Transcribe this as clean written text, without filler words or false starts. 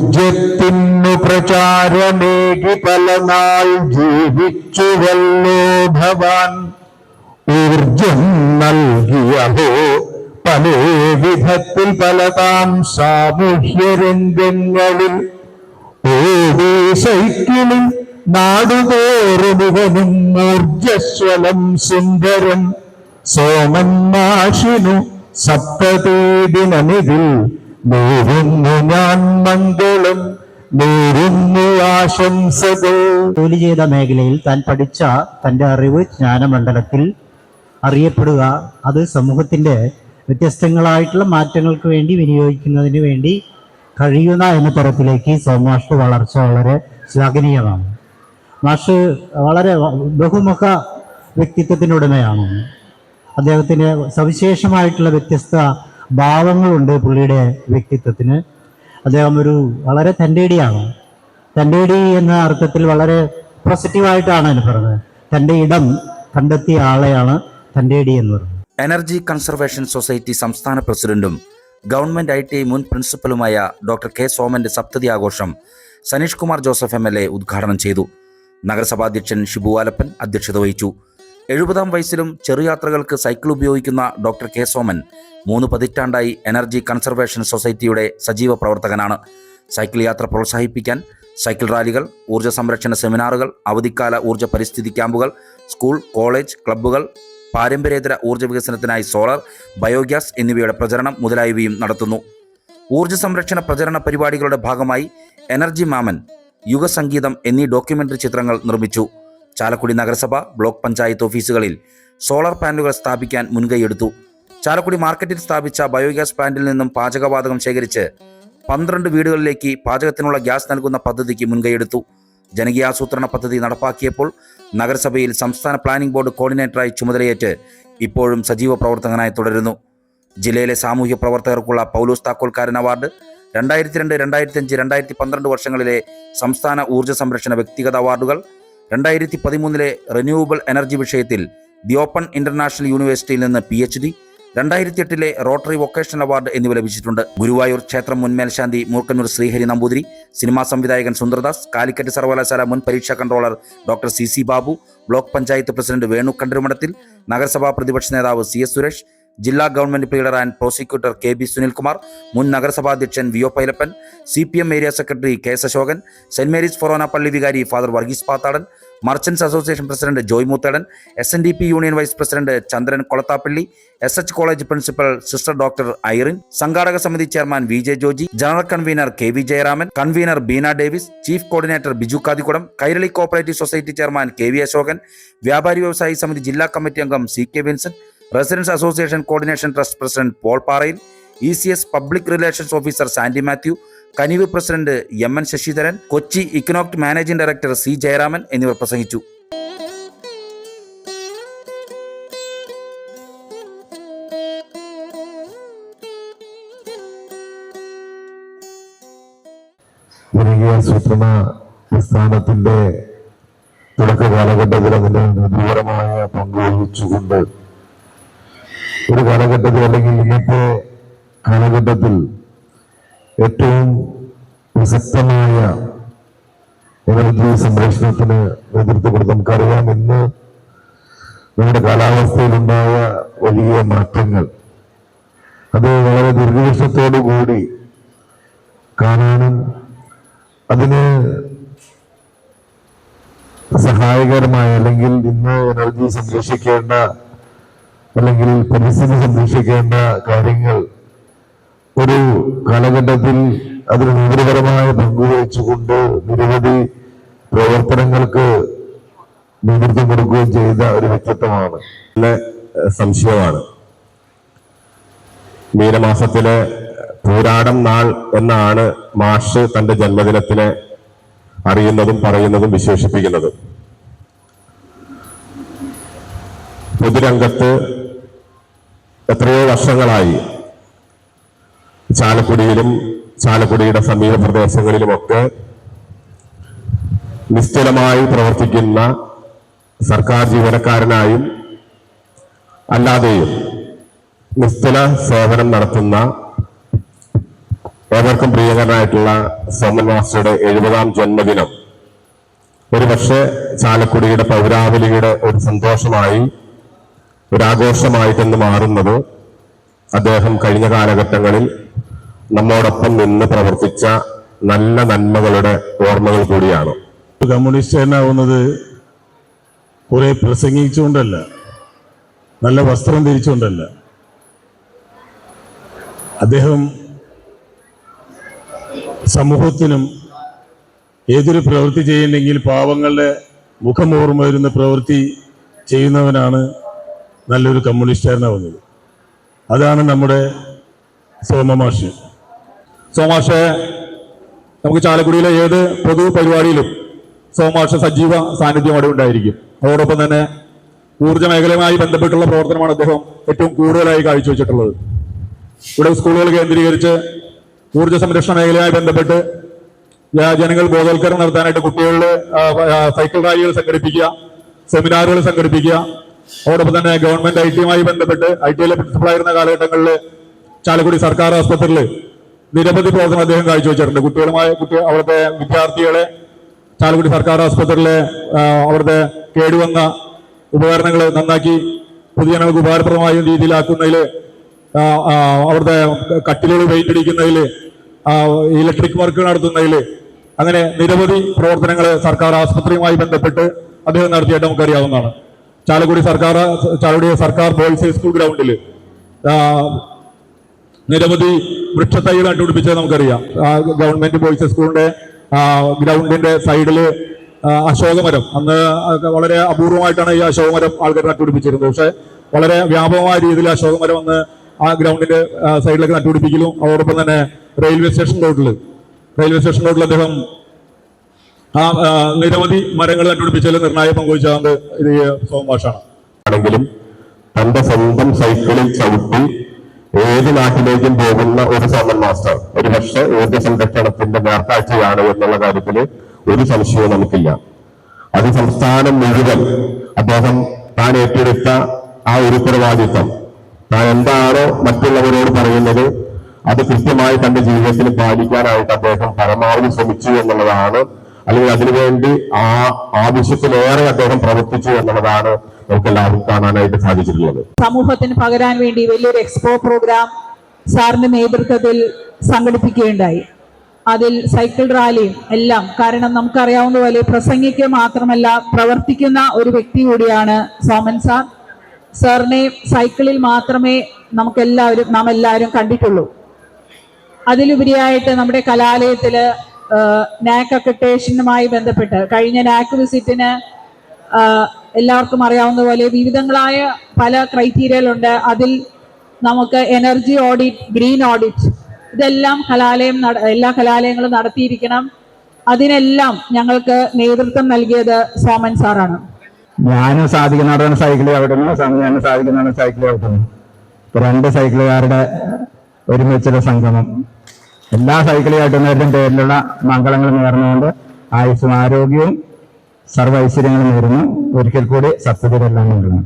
ഊർജത്തിനു പ്രചാരമേകി പല നാൾ ജീവിച്ചുവല്ലോ ഭവാൻ. ഊർജം നൽകിയഹോ പല വിധത്തിൽ പലതാം സാമൂഹ്യ രംഗങ്ങളിൽ. ഓടി സൈക്കിളിൽ നാടുതോറുമുഖനും ഊർജസ്വലം സുന്ദരം. സോമൻ മാഷിനു സപ്തതീദിനമിതിൽ നേരുന്നു ഞാൻ മംഗളം, നേരുന്നു ആശംസകൾ. ജോലി ചെയ്ത മേഖലയിൽ താൻ പഠിച്ച തൻ്റെ അറിവ് ജ്ഞാനമണ്ഡലത്തിൽ അറിയപ്പെടുക, അത് സമൂഹത്തിൻ്റെ വ്യത്യസ്തങ്ങളായിട്ടുള്ള മാറ്റങ്ങൾക്ക് വേണ്ടി വിനിയോഗിക്കുന്നതിന് വേണ്ടി കഴിയുന്ന എന്ന തരത്തിലേക്ക് സോമാഷ് വളർച്ച വളരെ ശ്ലാഘനീയമാണ്. മാഷ് വളരെ ബഹുമുഖ വ്യക്തിത്വത്തിനുടമയാണ്. അദ്ദേഹത്തിന് സവിശേഷമായിട്ടുള്ള വ്യത്യസ്ത ഭാവങ്ങളുണ്ട് പുള്ളിയുടെ വ്യക്തിത്വത്തിന്. അദ്ദേഹം ഒരു വളരെ തൻ്റെടിയാണ്. തൻ്റെടി എന്ന അർത്ഥത്തിൽ വളരെ പോസിറ്റീവായിട്ടാണ് അതിന് പറഞ്ഞത്. തൻ്റെ ഇടം കണ്ടെത്തിയ ആളെയാണ് തൻ്റെടി എന്ന് പറയുന്നത്. എനർജി കൺസർവേഷൻ സൊസൈറ്റി സംസ്ഥാന പ്രസിഡന്റും ഗവൺമെന്റ് ITI മുൻ പ്രിൻസിപ്പലുമായ ഡോക്ടർ കെ സോമന്റെ സപ്തതി ആഘോഷം സനീഷ് കുമാർ ജോസഫ് MLA ഉദ്ഘാടനം ചെയ്തു. നഗരസഭാധ്യക്ഷൻ ഷിബു ആലപ്പൻ അധ്യക്ഷത വഹിച്ചു. 70-ാം വയസ്സിലും ചെറുയാത്രകൾക്ക് സൈക്കിൾ ഉപയോഗിക്കുന്ന ഡോക്ടർ കെ സോമൻ 3 പതിറ്റാണ്ടായി എനർജി കൺസർവേഷൻ സൊസൈറ്റിയുടെ സജീവ പ്രവർത്തകനാണ്. സൈക്കിൾ യാത്ര പ്രോത്സാഹിപ്പിക്കാൻ സൈക്കിൾ റാലികൾ, ഊർജ്ജ സംരക്ഷണ സെമിനാറുകൾ, അവധിക്കാല ഊർജ്ജ പരിസ്ഥിതി ക്യാമ്പുകൾ, സ്കൂൾ, കോളേജ്, ക്ലബ്ബുകൾ, പാരമ്പര്യേതര ഊർജ്ജ വികസനത്തിനായി സോളാർ, ബയോഗ്യാസ് എന്നിവയുടെ പ്രചരണം മുതലായവയും നടത്തുന്നു. ഊർജ്ജ സംരക്ഷണ പ്രചരണ പരിപാടികളുടെ ഭാഗമായി എനർജി മാമൻ, യുഗസംഗീതം എന്നീ ഡോക്യുമെന്ററി ചിത്രങ്ങൾ നിർമ്മിച്ചു. ചാലക്കുടി നഗരസഭ, ബ്ലോക്ക് പഞ്ചായത്ത് ഓഫീസുകളിൽ സോളാർ പാനലുകൾ സ്ഥാപിക്കാൻ മുൻകൈയെടുത്തു. ചാലക്കുടി മാർക്കറ്റിൽ സ്ഥാപിച്ച ബയോഗ്യാസ് പ്ലാന്റിൽ നിന്നും പാചകവാതകം ശേഖരിച്ച് 12 വീടുകളിലേക്ക് പാചകത്തിനുള്ള ഗ്യാസ് നൽകുന്ന പദ്ധതിക്ക് മുൻകൈയെടുത്തു. ജനകീയാസൂത്രണ പദ്ധതി നടപ്പാക്കിയപ്പോൾ നഗരസഭയിൽ സംസ്ഥാന പ്ലാനിംഗ് ബോർഡ് കോർഡിനേറ്ററായി ചുമതലയേറ്റ് ഇപ്പോഴും സജീവ പ്രവർത്തകനായി തുടരുന്നു. ജില്ലയിലെ സാമൂഹ്യ പ്രവർത്തകർക്കുള്ള പൗലോസ് താക്കോൽക്കാരൻ അവാർഡ്, 2002, 2005, 2012 വർഷങ്ങളിലെ സംസ്ഥാന ഊർജ്ജ സംരക്ഷണ വ്യക്തിഗത അവാർഡുകൾ, 2013 റിന്യൂവബിൾ എനർജി വിഷയത്തിൽ ദി ഓപ്പൺ ഇന്റർനാഷണൽ യൂണിവേഴ്സിറ്റിയിൽ നിന്ന് PhD, 2008 റോട്ടറി വൊക്കേഷണൽ അവാർഡ് എന്നിവ ലഭിച്ചിട്ടുണ്ട്. ഗുരുവായൂർ ക്ഷേത്രം മുൻ മേൽശാന്തി മൂർക്കന്നൂർ ശ്രീഹരി നമ്പൂതിരി, സിനിമാ സംവിധായകൻ സുന്ദർദാസ്, കാലിക്കറ്റ് സർവകലാശാല മുൻ പരീക്ഷാ controller doctor CC Babu, block panchayat president Venu Kandarumadathil, നഗരസഭാ പ്രതിപക്ഷ നേതാവ് CS സുരേഷ്, ജില്ലാ government pleader and prosecutor KB Sunilkumar, മുൻ നഗരസഭാധ്യക്ഷൻ VO Pailappan, CPM area secretary KS Ashokan, Saint Mary's ഫൊറോന പള്ളി വികാരി father Varghese Pathadan, merchants association president Joy Moothedan, SNDP union vice president Chandran Kolathappilly, SH college principal sister doctor Irene, സംഘാടക സമിതി chairman VJ Joji, general convener KV Jayaraman, convener Beena Davis, chief coordinator Biju Kathikudam, Kairali cooperative society chairman KV Ashokan, വ്യാപാരി വ്യവസായി സമിതി ജില്ലാ committee അംഗം CK Vincent, residents association coordination trust president Paul Parayil, ECS public relations officer Sandy Mathew, Kanivu president MN Sasidharan, Kochi ഇക്കനോക്ട് managing director C Jayaraman എന്നിവർ പ്രസംഗിച്ചു. ജനകീയാസൂത്രണ പ്രസ്ഥാനത്തിന്റെ തുടക്ക കാലഘട്ടത്തിൽ അതിന്റെ നിർഭരമായ പങ്ക് വഹിച്ചുകൊണ്ട് ഒരു കാലഘട്ടത്തിൽ അല്ലെങ്കിൽ ഇന്നത്തെ കാലഘട്ടത്തിൽ ഏറ്റവും പ്രസക്തമായ എനർജി സംരക്ഷണത്തിന് നേതൃത്വം കൊടുത്ത് നമുക്കറിയാം. ഇന്ന് നമ്മുടെ കാലാവസ്ഥയിലുണ്ടായ വലിയ മാറ്റങ്ങൾ അത് വളരെ ദീർഘവീക്ഷണത്തോടു കൂടി കാണാനും അതിന് സഹായകരമായ അല്ലെങ്കിൽ ഇന്ന് എനർജി സംരക്ഷിക്കേണ്ട അല്ലെങ്കിൽ പരിസ്ഥിതി സംരക്ഷിക്കേണ്ട കാര്യങ്ങൾ ഒരു കാലഘട്ടത്തിൽ അതിന് നേതൃപരമായ പങ്കുവഹിച്ചുകൊണ്ട് നിരവധി പ്രവർത്തനങ്ങൾക്ക് നേതൃത്വം കൊടുക്കുകയും ചെയ്ത ഒരു വ്യക്തിത്വമാണ്. നല്ല സംശയമാണ്. മീനമാസത്തിലെ പൂരാടം നാൾ എന്നാണ് മാഷ് തന്റെ ജന്മദിനത്തിനെ അറിയുന്നതും പറയുന്നതും വിശേഷിപ്പിക്കുന്നതും. പൊതുരംഗത്ത് എത്രയോ വർഷങ്ങളായി ചാലക്കുടിയിലും ചാലക്കുടിയുടെ സമീപ പ്രദേശങ്ങളിലുമൊക്കെ നിശ്ചലമായി പ്രവർത്തിക്കുന്ന സർക്കാർ ജീവനക്കാരനായും അല്ലാതെയും നിശ്ചല സേവനം നടത്തുന്ന ഏവർക്കും പ്രിയങ്കരനായിട്ടുള്ള സോമൻ മാസ്റ്ററുടെ 70-ാം ജന്മദിനം ഒരുപക്ഷെ ചാലക്കുടിയുടെ പൗരാവലിയുടെ ഒരു സന്തോഷമായി, ഒരാഘോഷമായിട്ടെന്ന് മാറുന്നത് അദ്ദേഹം കഴിഞ്ഞ കാലഘട്ടങ്ങളിൽ നമ്മോടൊപ്പം നിന്ന് പ്രവർത്തിച്ച നല്ല നന്മകളുടെ ഓർമ്മകൾ കൂടിയാണ്. കമ്മ്യൂണിസ്റ്റുകാരനാവുന്നത് കുറെ പ്രസംഗിച്ചുകൊണ്ടല്ല, നല്ല വസ്ത്രം ധരിച്ചുകൊണ്ടല്ല. അദ്ദേഹം സമൂഹത്തിനും ഏതൊരു പ്രവൃത്തി ചെയ്യുന്നെങ്കിൽ പാവങ്ങളുടെ മുഖമോർമ്മ വരുന്ന പ്രവൃത്തി ചെയ്യുന്നവനാണ് നല്ലൊരു കമ്മ്യൂണിസ്റ്റുകാരനാവുന്നത്. അതാണ് നമ്മുടെ സോമമാഷ്. സോമാഷെ നമുക്ക് ചാലക്കുടിയിലെ ഏത് പൊതു പരിപാടിയിലും സോമാഷ സജീവ സാന്നിധ്യം അവിടെ ഉണ്ടായിരിക്കും. അതോടൊപ്പം തന്നെ ഊർജ്ജ മേഖലയുമായി ബന്ധപ്പെട്ടുള്ള പ്രവർത്തനമാണ് അദ്ദേഹം ഏറ്റവും കൂടുതലായി കാഴ്ചവെച്ചിട്ടുള്ളത്. ഇവിടെ സ്കൂളുകൾ കേന്ദ്രീകരിച്ച് ഊർജ്ജ സംരക്ഷണ മേഖലയുമായി ബന്ധപ്പെട്ട് ജനങ്ങൾ ബോധവൽക്കരണം നടത്താനായിട്ട് കുട്ടികളിൽ സൈക്കിൾ റാലികൾ സംഘടിപ്പിക്കുക, സെമിനാറുകൾ സംഘടിപ്പിക്കുക. അതോടൊപ്പം തന്നെ ഗവൺമെന്റ് ഐ.ടിയുമായി ബന്ധപ്പെട്ട് ഐ.ടിയിലെ പ്രിൻസിപ്പളായിരുന്ന കാലഘട്ടങ്ങളിൽ ചാലക്കുടി സർക്കാർ ആസ്പത്രിയിൽ നിരവധി പ്രവർത്തനം അദ്ദേഹം കാഴ്ചവെച്ചിട്ടുണ്ട്. അവിടുത്തെ വിദ്യാർത്ഥികളെ ചാലക്കുടി സർക്കാർ ആസ്പത്രിയിലെ അവിടുത്തെ കേടുവന്ന ഉപകരണങ്ങൾ നന്നാക്കി പൊതുജനങ്ങൾക്ക് ഉപകാരപ്രദമായ രീതിയിലാക്കുന്നതിൽ, അവിടുത്തെ കട്ടിലുകൾ വെയിറ്റ് അടിക്കുന്നതിൽ, ഇലക്ട്രിക് വർക്ക് നടത്തുന്നതിൽ, അങ്ങനെ നിരവധി പ്രവർത്തനങ്ങൾ സർക്കാർ ആസ്പത്രിയുമായി ബന്ധപ്പെട്ട് അദ്ദേഹം നടത്തിയായിട്ട് നമുക്കറിയാവുന്നതാണ്. ചാലക്കുടി സർക്കാർ ബോയ്സ് സ്കൂൾ ഗ്രൗണ്ടിൽ നിരവധി വൃക്ഷത്തൈ നട്ടുപിടിപ്പിച്ചത് നമുക്കറിയാം. ഗവൺമെന്റ് ബോയ്സ് സ്കൂളിന്റെ ഗ്രൗണ്ടിന്റെ സൈഡില് അശോകമരം, അന്ന് വളരെ അപൂർവമായിട്ടാണ് ഈ അശോകമരം ആൾക്കാർ നട്ടുപിടിപ്പിച്ചിരുന്നത്. പക്ഷെ വളരെ വ്യാപകമായ രീതിയിൽ അശോകമരം അന്ന് ആ ഗ്രൗണ്ടിന്റെ സൈഡിലേക്ക് നട്ടുപിടിപ്പിക്കലും, അതോടൊപ്പം തന്നെ റെയിൽവേ സ്റ്റേഷൻ റോഡിൽ അദ്ദേഹം നിരവധി മരങ്ങൾ നട്ടുപിടിപ്പിച്ചതിൽ നിർണായക പങ്കുവച്ചത് ഇത് സോമമാഷാണ്. ആണെങ്കിലും തന്റെ സ്വന്തം സൈക്കിളിൽ ചവിട്ടി ഏത് നാട്ടിലേക്കും പോകുന്ന ഒരു സോമൻ മാസ്റ്റർ ഒരുപക്ഷെ ഊർജ്ജ സംരക്ഷണത്തിന്റെ നേർക്കാഴ്ചയാണ് എന്നുള്ള കാര്യത്തിൽ ഒരു സംശയവും നമുക്കില്ല. അത് സംസ്ഥാനം മുഴുവൻ അദ്ദേഹം താൻ ഏറ്റെടുത്ത ആ ഒരു ഉത്തരവാദിത്വം, താൻ എന്താണോ മറ്റുള്ളവരോട് പറയുന്നത് അത് കൃത്യമായി തന്റെ ജീവിതത്തിൽ പാലിക്കാനായിട്ട് അദ്ദേഹം പരമാവധി ശ്രമിച്ചു എന്നുള്ളതാണ്, അല്ലെങ്കിൽ അതിനുവേണ്ടി ആ ആവശ്യത്തിലേറെ അദ്ദേഹം പ്രവർത്തിച്ചു എന്നുള്ളതാണ് നമുക്ക് എല്ലാവരും കാണാനായിട്ട് സാധിച്ചിട്ടുള്ളത്. സമൂഹത്തിന് പകരാൻ വേണ്ടി വലിയൊരു എക്സ്പോ പ്രോഗ്രാം സാറിന്റെ നേതൃത്വത്തിൽ സംഘടിപ്പിക്കുകയുണ്ടായി. അതിൽ സൈക്കിൾ റാലിയും എല്ലാം. കാരണം നമുക്കറിയാവുന്ന പോലെ പ്രസംഗിക്കുക മാത്രമല്ല പ്രവർത്തിക്കുന്ന ഒരു വ്യക്തി കൂടിയാണ് സോമൻ സാർ. സാറിനെ സൈക്കിളിൽ മാത്രമേ നാം എല്ലാവരും കണ്ടിട്ടുള്ളൂ. അതിലുപരിയായിട്ട് നമ്മുടെ കലാലയത്തില് നാക് അക്രഡിറ്റേഷനുമായി ബന്ധപ്പെട്ട് കഴിഞ്ഞ നാക് വിസിറ്റിന് എല്ലാവർക്കും അറിയാവുന്ന പോലെ വിവിധങ്ങളായ പല ക്രൈറ്റീരിയകളുണ്ട്. അതിൽ നമുക്ക് എനർജി ഓഡിറ്റ്, ഗ്രീൻ ഓഡിറ്റ്, ഇതെല്ലാം എല്ലാ കലാലയങ്ങളും നടത്തിയിരിക്കണം. അതിനെല്ലാം ഞങ്ങൾക്ക് നേതൃത്വം നൽകിയത് സോമൻ സാറാണ്. ഞാനും സാധിക്കുന്നവരാണ് സൈക്കിൾ ചവിട്ടുന്നു, ഞാനും സാധിക്കുന്നവരാണ് സൈക്കിൾ ചവിട്ടുന്നു. രണ്ട് സൈക്കിളുകാരുടെ ഒരുമിച്ചുള്ള സംഗമം. എല്ലാ സൈക്കിൾ ചവിട്ടുന്നവരുടെയും പേരിലുള്ള മംഗളങ്ങൾ നേർന്നുകൊണ്ട് ആയുസ്സും ആരോഗ്യവും സർവ്വ ഐശ്വര്യങ്ങളും നേരുന്നു. ഒരിക്കൽ കൂടി സത്യത്തിലെല്ലാം നേരുന്നു.